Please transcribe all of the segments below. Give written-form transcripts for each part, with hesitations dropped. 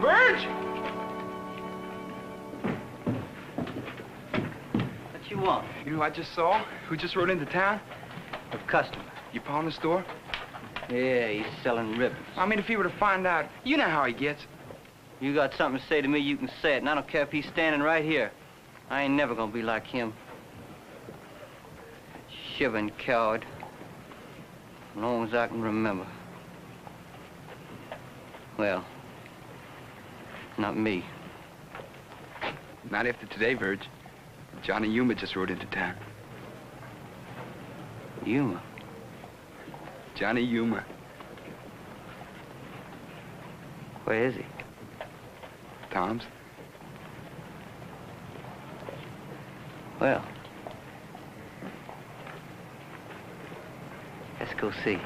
Verge! What you want? You know who I just saw? Who just rode into town? A customer. You paw in the store? Yeah, he's selling ribbons. I mean, if he were to find out, you know how he gets. You got something to say to me, you can say it, and I don't care if he's standing right here. I ain't never gonna be like him. Shivering coward. As long as I can remember. Well, not me. Not after today, Verge. Johnny Yuma just rode into town. Yuma? Johnny Yuma. Where is he? Tom's. Well, let's go see.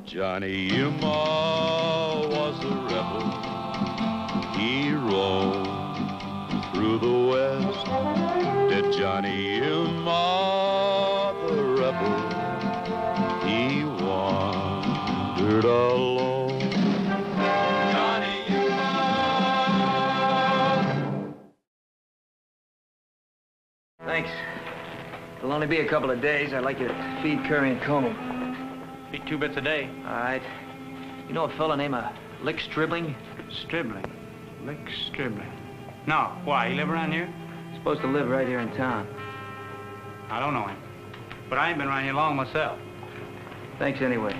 Johnny Yuma was a rebel. He roamed through the West. Did Johnny Yuma, the rebel, he wandered alone. Johnny Yuma. Thanks. It'll only be a couple of days. I'd like you to feed Curry and Comey. Feed 2 bits a day. All right. You know a fella named Lick Stribling? Stribling. Lick Stribling. No. Why? He live around here? He's supposed to live right here in town. I don't know him. But I ain't been around here long myself. Thanks anyway.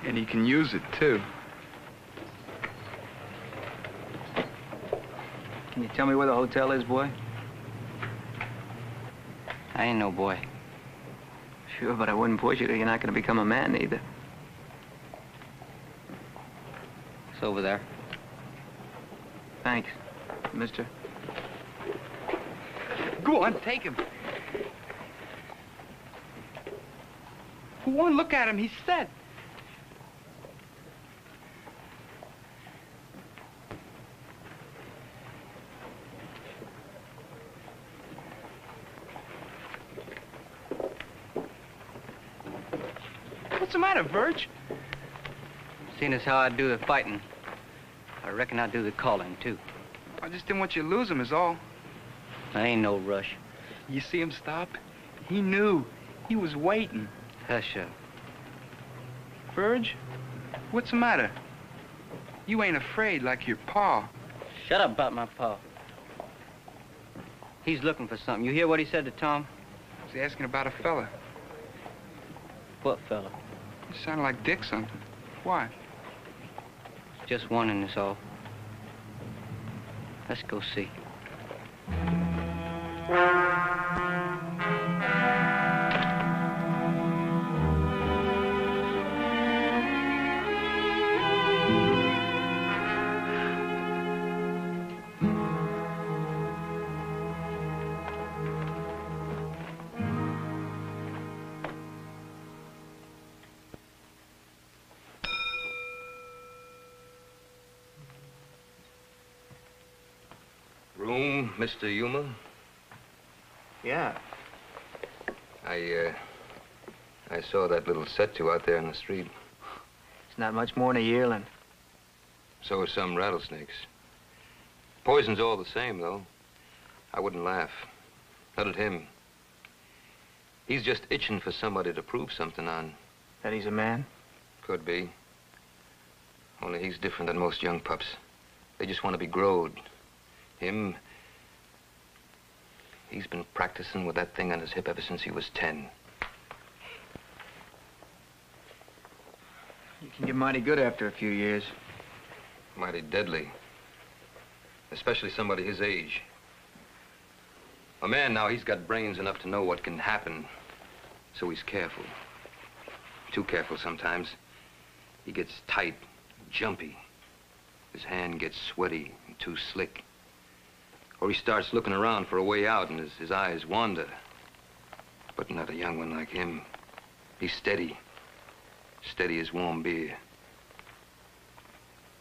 And he can use it, too. Can you tell me where the hotel is, boy? I ain't no boy. Sure, but I wouldn't push it or you're not going to become a man either. It's over there. Thanks, mister. Go on, take him. Go on, look at him. He's set. What's the matter, Verge? Seeing as how I do the fighting, I reckon I do the calling, too. I just didn't want you to lose him, is all. I ain't no rush. You see him stop? He knew. He was waiting. Hush up. Verge, what's the matter? You ain't afraid like your pa. Shut up about my pa. He's looking for something. You hear what he said to Tom? He's asking about a fella. What fella? You sounded like Dick something. Why? Just one in this all. Let's go see. Room, Mr. Yuma? Yeah. I saw that little set-to out there in the street. It's not much more than a yearling. So are some rattlesnakes. Poison's all the same, though. I wouldn't laugh. Not at him. He's just itching for somebody to prove something on. That he's a man? Could be. Only he's different than most young pups. They just want to be growed. Him, he's been practicing with that thing on his hip ever since he was 10. You can get mighty good after a few years. Mighty deadly. Especially somebody his age. A man now, he's got brains enough to know what can happen. So he's careful. Too careful sometimes. He gets tight, jumpy. His hand gets sweaty and too slick. Or he starts looking around for a way out and his eyes wander. But not a young one like him. He's steady. Steady as warm beer.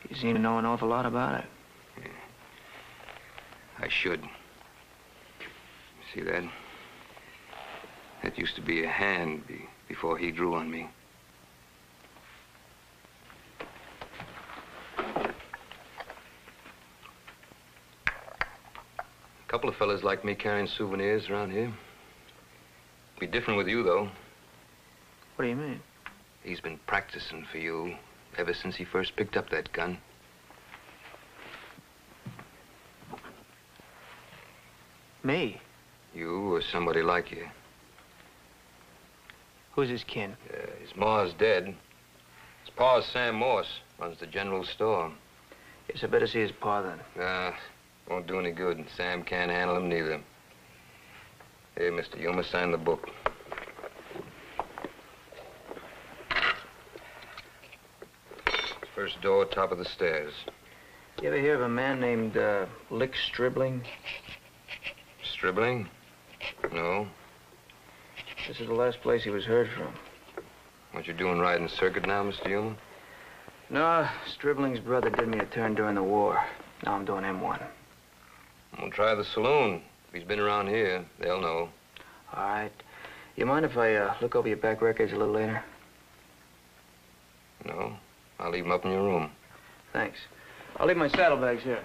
You seem to know an awful lot about it. Yeah. I should. See that? That used to be a hand before he drew on me. A couple of fellas like me carrying souvenirs around here. Be different with you, though. What do you mean? He's been practicing for you ever since he first picked up that gun. Me? You or somebody like you. Who's his kin? His ma's dead. His pa's Sam Morse, runs the general store. Guess I better see his pa then. Nah, won't do any good. Sam can't handle him neither. Here, mister, you must sign the book. First door, top of the stairs. You ever hear of a man named Lick Stribling? Stribling? No. This is the last place he was heard from. What you doing riding circuit now, Mr. Human? No, Stribling's brother did me a turn during the war. Now I'm doing him one. We'll try the saloon. If he's been around here, they'll know. All right. You mind if I look over your back records a little later? No. I'll leave them up in your room. Thanks. I'll leave my saddlebags here.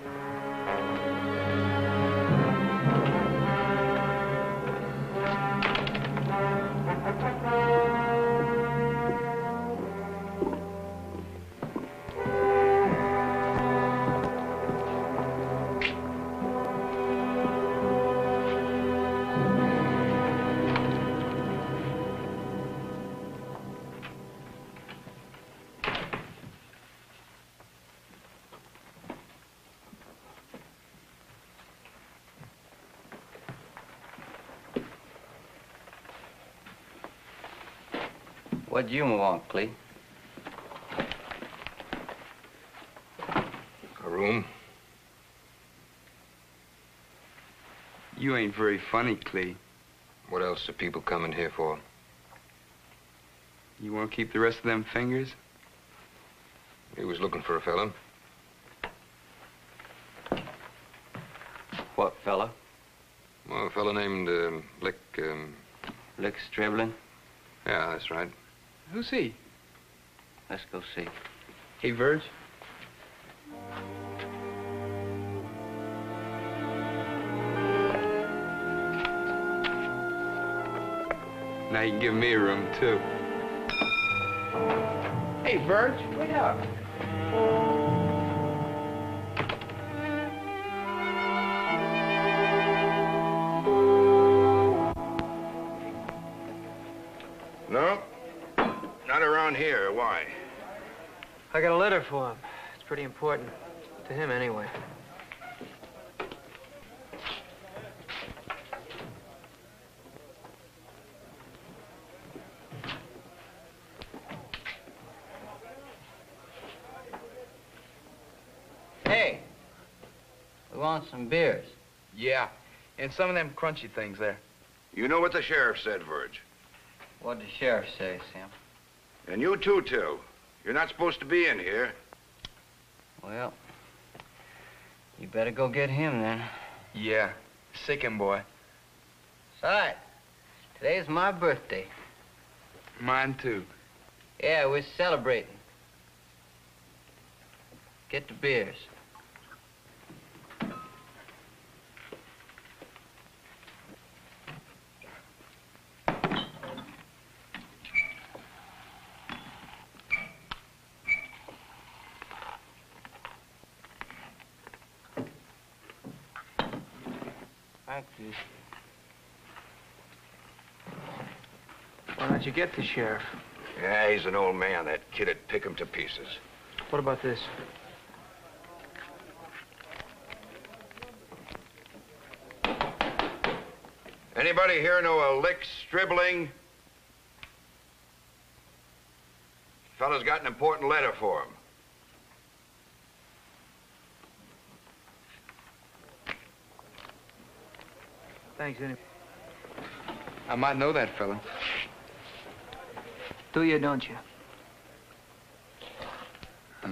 What'd you want, Clee? A room? You ain't very funny, Clee. What else are people coming here for? You won't keep the rest of them fingers? He was looking for a fella. What fella? Well, a fella named Lick, Lick Stribling? Yeah, that's right. Who's he? Let's go see. Hey, Verge. Now you can give me a room, too. Hey, Verge, wait up. No? Not around here. Why? I got a letter for him. It's pretty important. To him, anyway. Hey, we want some beers. Yeah, and some of them crunchy things there. You know what the sheriff said, Verge. What'd the sheriff say, Sam? And you too, Till. You're not supposed to be in here. Well, you better go get him then. Yeah, sick him, boy. Besides, today's my birthday. Mine, too. Yeah, we're celebrating. Get the beers. Thank you. Why don't you get the sheriff? Yeah, he's an old man. That kid'd pick him to pieces. What about this? Anybody here know a Lick Stribling? Fella's got an important letter for him. Thanks, anyway. I might know that fella. Do you, don't you?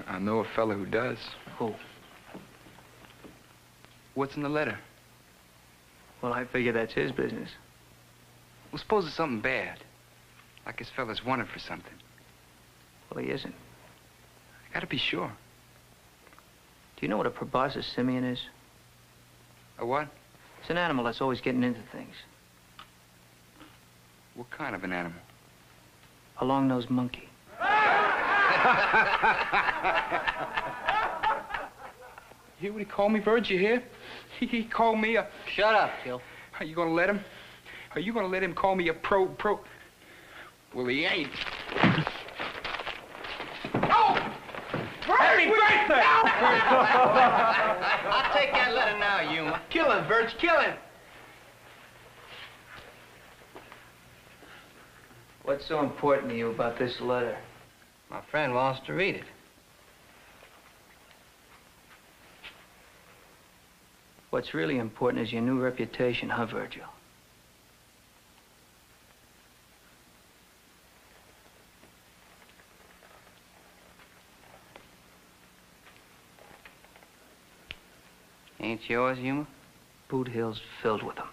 I know a fella who does. Who? What's in the letter? Well, I figure that's his business. Well, suppose it's something bad. Like his fella's wanted for something. Well, he isn't. I gotta be sure. Do you know what a proboscis simian is? A what? It's an animal that's always getting into things. What kind of an animal? A long-nosed monkey. You hear what he called me, Verge? You hear? He called me a... Shut up, Gil. Are you gonna let him? Are you gonna let him call me a pro... Well, he ain't. Oh! Happy birthday! I'll take that letter now, Yuma. Kill him, Verge, kill him! What's so important to you about this letter? My friend wants to read it. What's really important is your new reputation, huh, Virgil? Ain't yours, Yuma? Boot Hill's filled with them.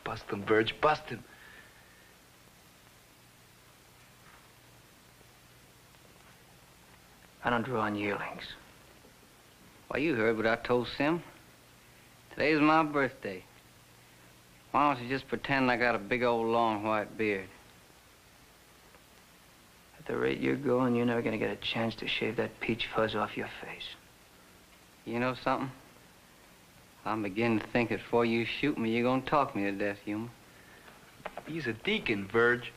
Bust him, Verge, bust him. I don't draw on yearlings. Why, you heard what I told Sim. Today's my birthday. Why don't you just pretend I got a big old long white beard? At the rate you're going, you're never gonna get a chance to shave that peach fuzz off your face. You know something? I'm beginning to think that before you shoot me, you're gonna talk me to death, Yuma. He's a deacon, Verge.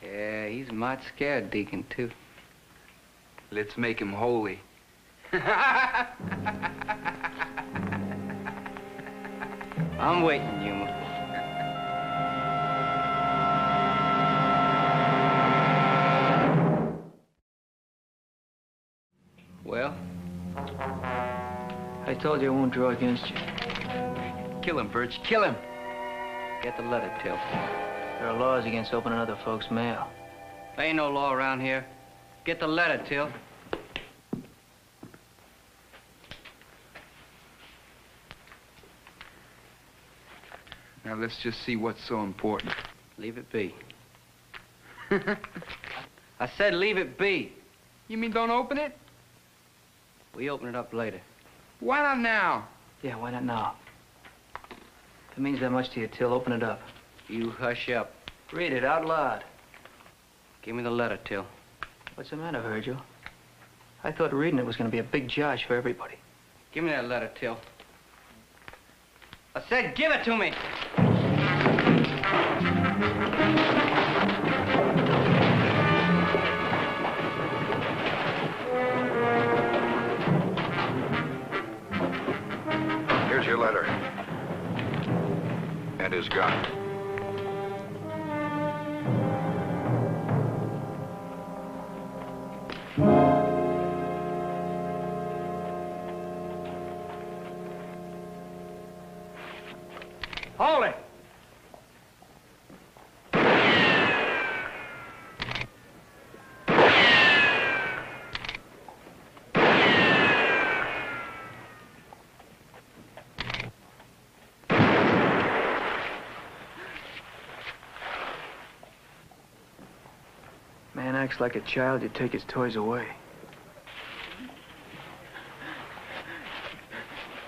Yeah, he's a mighty scared deacon, too. Let's make him holy. I'm waiting, Yuma. Well? I told you I won't draw against you. Kill him, Verge, kill him. Get the letter, Till. There are laws against opening other folks' mail. There ain't no law around here. Get the letter, Till. Now, let's just see what's so important. Leave it be. I said leave it be. You mean don't open it? We open it up later. Why not now? Yeah, why not now? If it means that much to you, Till, open it up. You hush up. Read it out loud. Give me the letter, Till. What's the matter, Virgil? I thought reading it was gonna be a big josh for everybody. Give me that letter, Till. I said give it to me! Here's your letter. And his gun. Hold it! Man acts like a child, you take his toys away.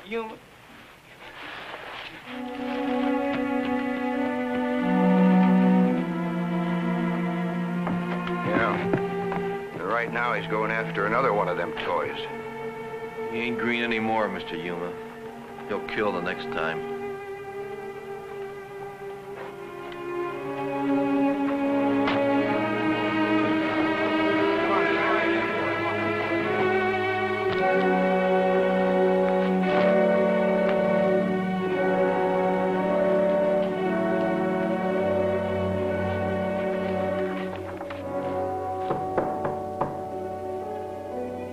You... Yeah. And right now he's going after another one of them toys. He ain't green anymore, Mr. Yuma. He'll kill the next time.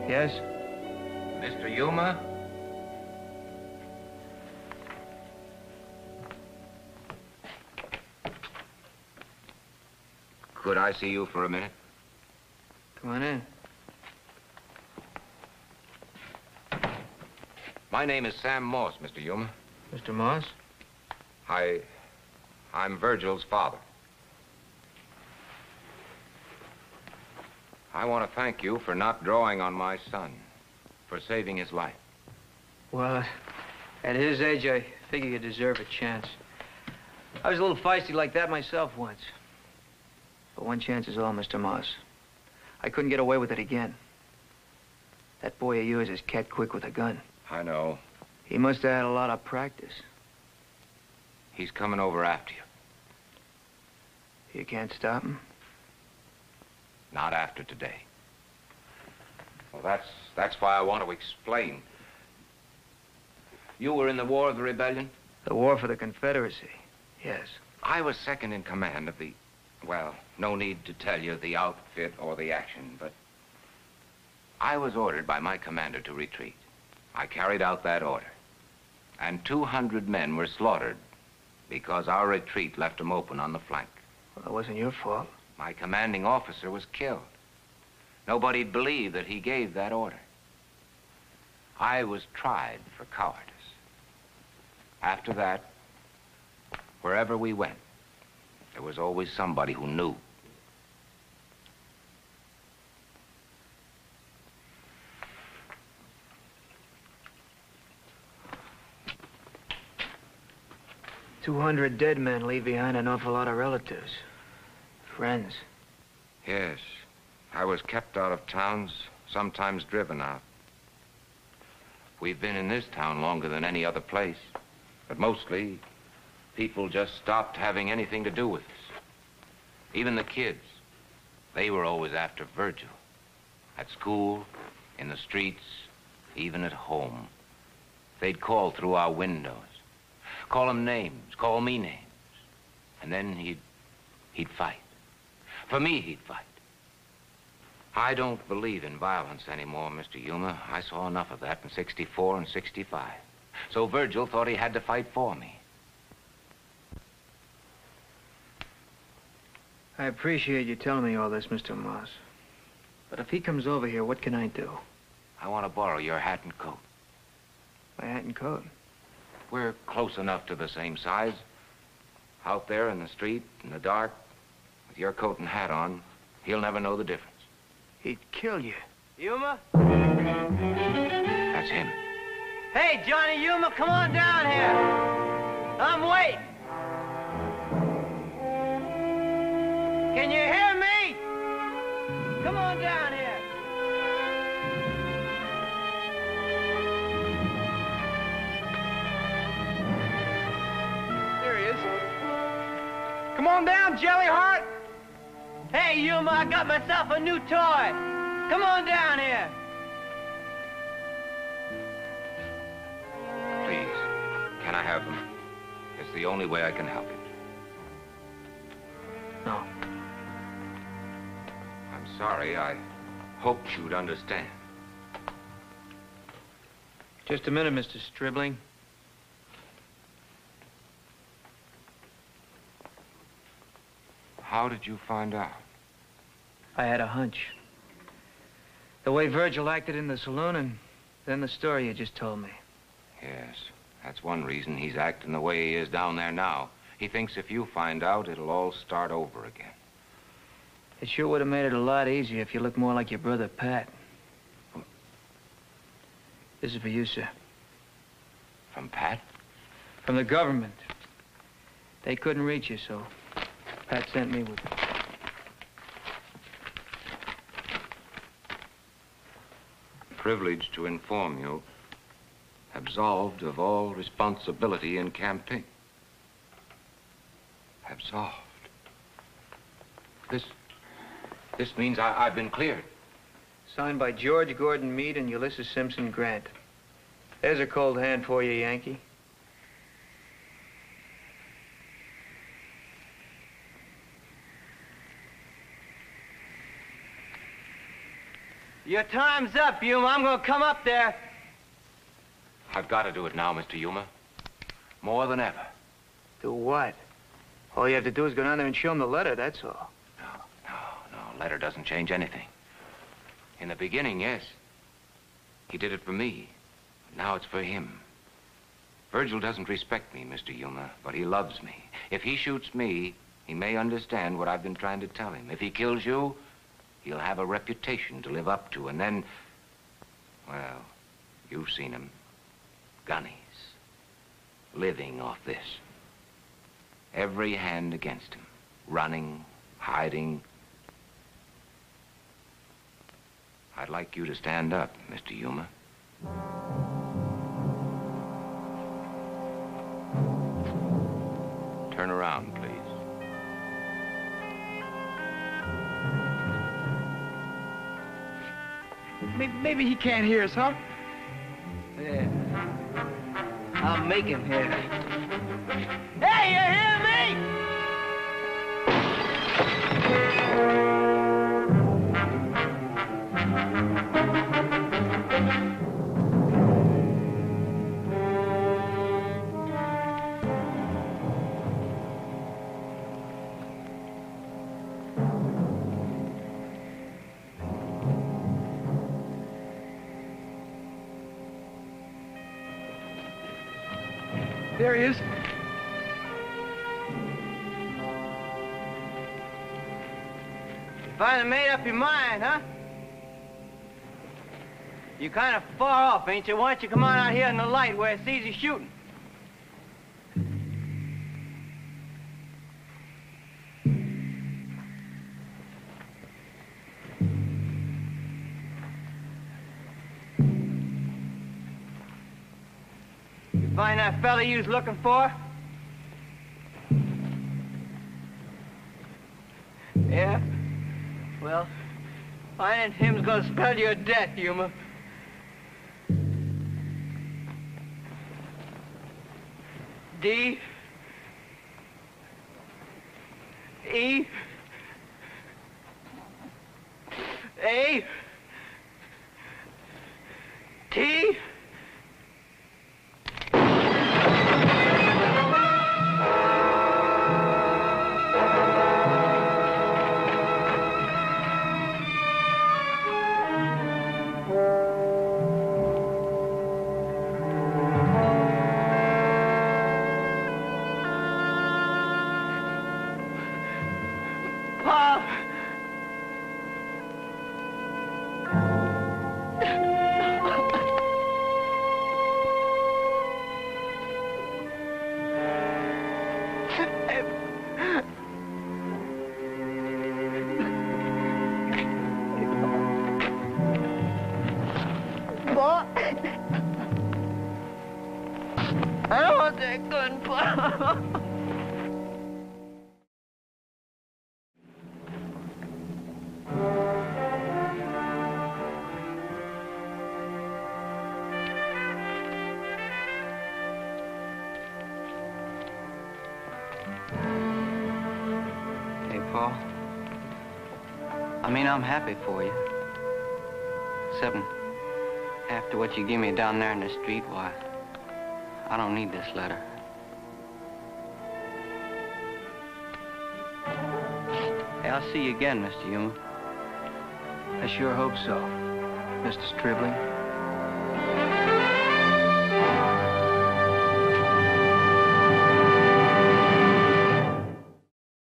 Yes? Mr. Yuma? Could I see you for a minute? Come on in. My name is Sam Moss, Mr. Yuma. Mr. Moss? I'm Virgil's father. I want to thank you for not drawing on my son, for saving his life. Well, at his age, I figure you deserve a chance. I was a little feisty like that myself once. But one chance is all, Mr. Moss. I couldn't get away with it again. That boy of yours is cat quick with a gun. I know. He must have had a lot of practice. He's coming over after you. You can't stop him? Not after today. Well, that's why I want to explain. You were in the War of the Rebellion? The war for the Confederacy, yes. I was second in command of the, well, no need to tell you the outfit or the action, but I was ordered by my commander to retreat. I carried out that order, and 200 men were slaughtered because our retreat left them open on the flank. Well, that wasn't your fault. My commanding officer was killed. Nobody'd believe that he gave that order. I was tried for cowardice. After that, wherever we went, there was always somebody who knew. "200 dead men leave behind an awful lot of relatives. Friends. Yes. I was kept out of towns, sometimes driven out. We've been in this town longer than any other place, but mostly people just stopped having anything to do with us. Even the kids, they were always after Virgil. At school, in the streets, even at home. They'd call through our windows, call him names, call me names, and then he'd fight. For me, he'd fight. I don't believe in violence anymore, Mr. Yuma. I saw enough of that in 64 and 65. So Virgil thought he had to fight for me. I appreciate you telling me all this, Mr. Moss. But if he comes over here, what can I do? I want to borrow your hat and coat. My hat and coat? We're close enough to the same size. Out there in the street, in the dark, with your coat and hat on, he'll never know the difference. He'd kill you. Yuma? That's him. Hey, Johnny Yuma, come on down here. I'm waiting. Can you hear me? Come on down here. There he is. Come on down, Jellyheart. Hey, Yuma, I got myself a new toy. Come on down here. Please, can I have them? It's the only way I can help it. No. I'm sorry. I hoped you'd understand. Just a minute, Mr. Stribling. How did you find out? I had a hunch. The way Virgil acted in the saloon, and then the story you just told me. Yes, that's one reason he's acting the way he is down there now. He thinks if you find out, it'll all start over again. It sure would have made it a lot easier if you looked more like your brother, Pat. This is for you, sir. From Pat? From the government. They couldn't reach you, so Pat sent me with it. Privileged to inform you, absolved of all responsibility in campaign. Absolved. This means I've been cleared. Signed by George Gordon Meade and Ulysses Simpson Grant. There's a cold hand for you, Yankee. Your time's up, Yuma. I'm gonna come up there. I've got to do it now, Mr. Yuma. More than ever. Do what? All you have to do is go down there and show him the letter, that's all. No. Letter doesn't change anything. In the beginning, yes. He did it for me. Now it's for him. Virgil doesn't respect me, Mr. Yuma, but he loves me. If he shoots me, he may understand what I've been trying to tell him. If he kills you, he'll have a reputation to live up to, and then, well, you've seen him. Gunnies. Living off this. Every hand against him. Running, hiding. I'd like you to stand up, Mr. Yuma. Turn around, please. Maybe he can't hear us, huh? Yeah. I'll make him hear. Hey, you hear me? There he is. You finally made up your mind, huh? You kind of far off, ain't you? Why don't you come on out here in the light where it's easy shooting? Find that fella you was looking for? Yeah? Well, finding him's gonna spell your death, Yuma. D E A T I don't want that gun, Pa. Hey, Paul. I mean, I'm happy for you. Except after what you give me down there in the street, why, I don't need this letter. Hey, I'll see you again, Mr. Yuma. I sure hope so, Mr. Stribling.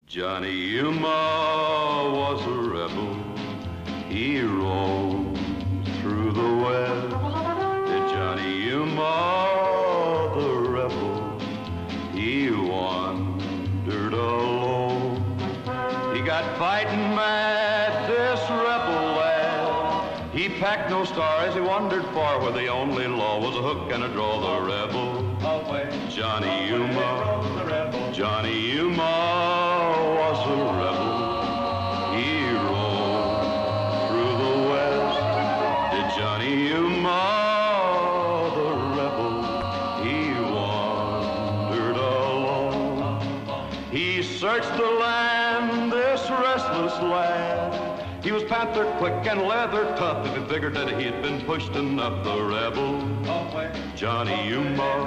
Johnny Yuma was a rebel. He rode through the West. Johnny Yuma, the rebel, he wandered alone. He got fighting mad, this rebel lad. He packed no stars, he wandered far where the only law was a hook and a draw. The rebel, Johnny Yuma, Johnny Yuma was a rebel. He rode through the West. Did Johnny Yuma, searched the land, this restless lad. He was panther quick and leather tough. If he figured that he'd been pushed enough, the rebel, Johnny Yuma.